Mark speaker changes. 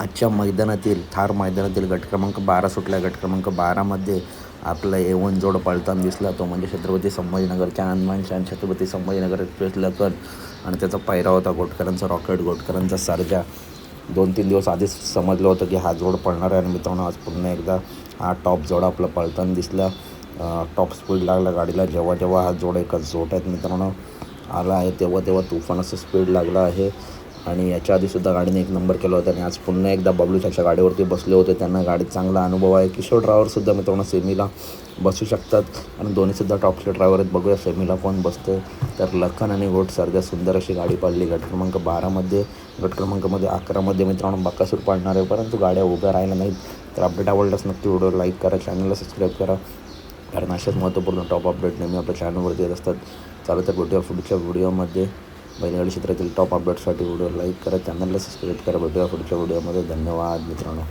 Speaker 1: आजच्या मैदानातील थार मैदानातील गट क्रमांक 12 सुटला. गट क्रमांक 12मध्ये आपला A1 जोड पळताना दिसला, तो म्हणजे छत्रपती संभाजीनगरच्या हनुमान शान, छत्रपती संभाजीनगर एक्सप्रेस लखन आणि त्याचा पायरा होता घोटकरांचा रॉकेट, घोटकरांचा सर्जा. 2-3 दिवस आधीच समजलं होतं की हा जोड पळणार आहे आणि मित्रांनो आज पुन्हा एकदा हा टॉप जोड आपला पळताना दिसला. टॉप स्पीड लागला गाडीला. जेव्हा जेव्हा हा जोड एका जोट्यात मित्रांनो आला आहे तेव्हा तेव्हा तुफान असं स्पीड लागला आहे आणि याच्या आधीसुद्धा गाडीने 1 नंबर केला होता आणि आज पुन्हा एकदा बबलूच्या गाडीवरती बसले होते. त्यांना गाडीत चांगला अनुभव आहे. किशोर ड्रायव्हरसुद्धा मित्रांनो सेमीला बसू शकतात आणि दोन्हीसुद्धा टॉपचे ड्रायव्हर आहेत. बघूया सेमीला कोण बसतं. तर लखन आणि घोट सर्जा सुंदर अशी गाडी पाडली. गट क्रमांक 12मध्ये, गट क्रमांकामध्ये 11मध्ये मित्रांनो बकासूर पाडणार आहे, परंतु गाड्या उभ्या राहिल्या नाहीत. तर अपडेट आवडल्यास नक्की व्हिडिओ लाईक करा, चॅनलला सबस्क्राईब करा, कारण अशाच महत्त्वपूर्ण टॉप अपडेट नेहमी आपल्या चॅनलवरती येत असतात. चालू तर भेटूया पुढच्या व्हिडिओमध्ये. बैलगाडी क्षेत्रातील टॉप अपडेटसाठी व्हिडिओ लाईक करा, चॅनलला सबस्क्राईब करा. भेटूया पुढच्या व्हिडिओमध्ये. धन्यवाद मित्रांनो.